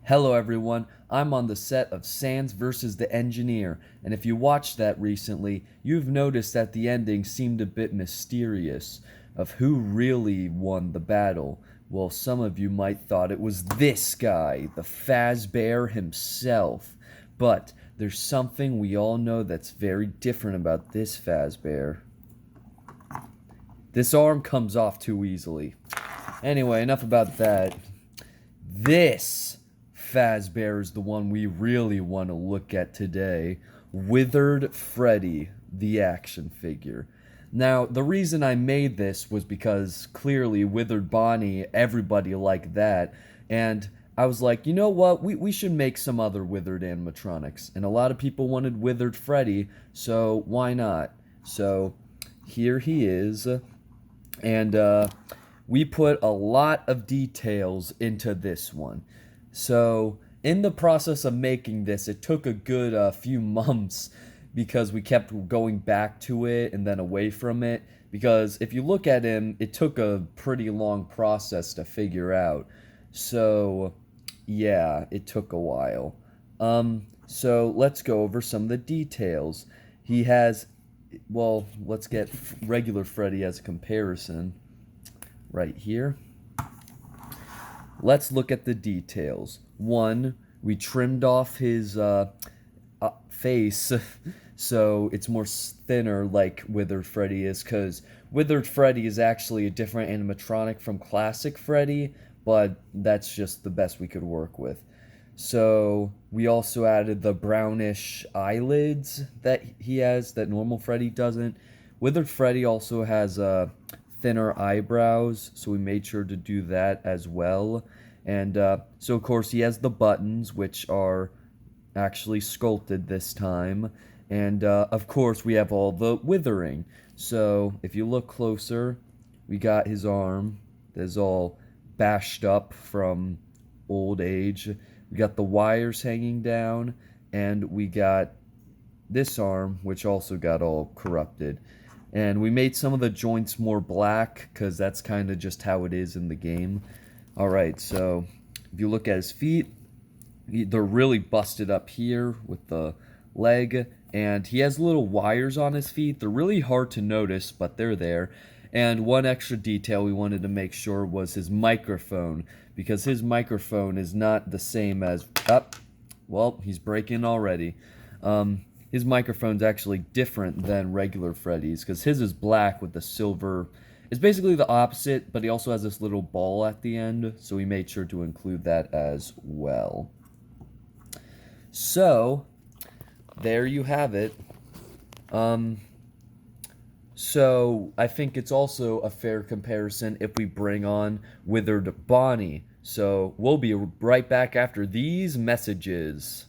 Hello everyone, I'm on the set of Sans vs. the Engineer, and if you watched that recently, you've noticed that the ending seemed a bit mysterious of who really won the battle. Well, some of you might thought it was this guy, the Fazbear himself, but there's something we all know that's very different about this Fazbear. This arm comes off too easily. Anyway, enough about that. This Fazbear is the one we really want to look at today. Withered Freddy, the action figure. Now, the reason I made this was because clearly Withered Bonnie, everybody liked that, and I was like, you know what, we should make some other Withered animatronics. And a lot of people wanted Withered Freddy, so why not? So, here he is, and we put a lot of details into this one. So, in the process of making this, it took a good few months because we kept going back to it and then away from it. Because if you look at him, it took a pretty long process to figure out. So, yeah, it took a while. So let's go over some of the details. He has, well, let's get regular Freddy as a comparison right here. Let's look at the details. One, we trimmed off his face so it's more thinner like Withered Freddy is, because Withered Freddy is actually a different animatronic from classic Freddy, but that's just the best we could work with. So we also added the brownish eyelids that he has that normal Freddy doesn't. Withered Freddy also has thinner eyebrows, so we made sure to do that as well. And so of course he has the buttons, which are actually sculpted this time. And of course we have all the withering. So if you look closer, we got his arm that's all bashed up from old age. We got the wires hanging down, and we got this arm, which also got all corrupted. And we made some of the joints more black, because that's kind of just how it is in the game. Alright, so if you look at his feet, they're really busted up here with the leg, and he has little wires on his feet. They're really hard to notice, but they're there. And one extra detail we wanted to make sure was his microphone, because his microphone is not the same as... well, he's breaking already. His microphone's actually different than regular Freddy's, because his is black with the silver. It's basically the opposite, but he also has this little ball at the end, so we made sure to include that as well. So, there you have it. So, I think it's also a fair comparison if we bring on Withered Bonnie. So, we'll be right back after these messages.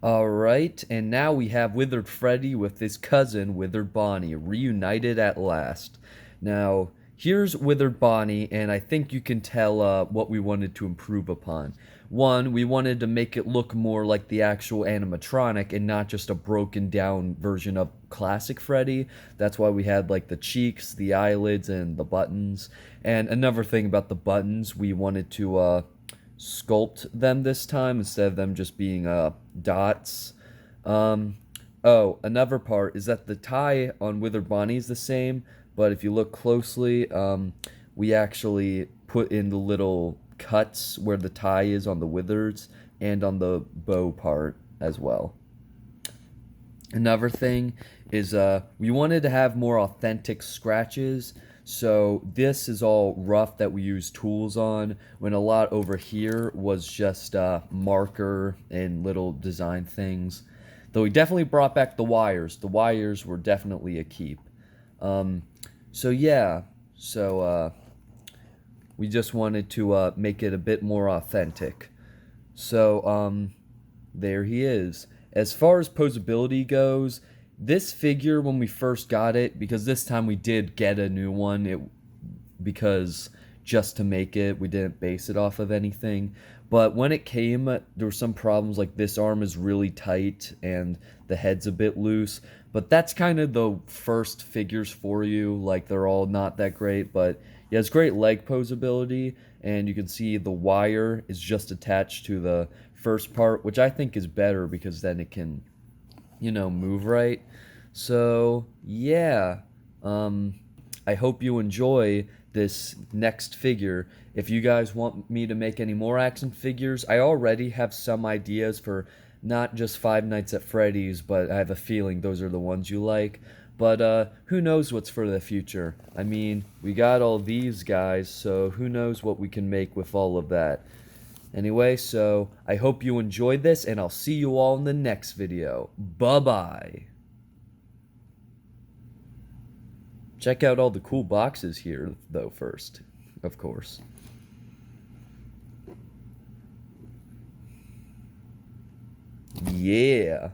Alright, and now we have Withered Freddy with his cousin, Withered Bonnie, reunited at last. Now, here's Withered Bonnie, and I think you can tell what we wanted to improve upon. One, we wanted to make it look more like the actual animatronic and not just a broken down version of classic Freddy. That's why we had like the cheeks, the eyelids, and the buttons. And another thing about the buttons, we wanted to sculpt them this time instead of them just being dots. Oh, another part is that the tie on Withered Bonnie is the same, but if you look closely, we actually put in the little cuts where the tie is on the withers and on the bow part as well. Another thing is we wanted to have more authentic scratches. So this is all rough that we use tools on, when a lot over here was just marker and little design things. Though we definitely brought back the wires. The wires were definitely a keep. So yeah, so we just wanted to make it a bit more authentic. So there he is. As far as posability goes, this figure, when we first got it, because this time we did get a new one, because just to make it, we didn't base it off of anything. But when it came, there were some problems, like this arm is really tight and the head's a bit loose. But that's kind of the first figures for you. Like, they're all not that great, but he has great leg posability, and you can see the wire is just attached to the first part, which I think is better because then it can, move right. So, yeah. I hope you enjoy this next figure. If you guys want me to make any more action figures, I already have some ideas for not just Five Nights at Freddy's, but I have a feeling those are the ones you like. But who knows what's for the future? I mean, we got all these guys, so who knows what we can make with all of that. Anyway, so I hope you enjoyed this, and I'll see you all in the next video. Bye-bye. Check out all the cool boxes here, though, first, of course. Yeah.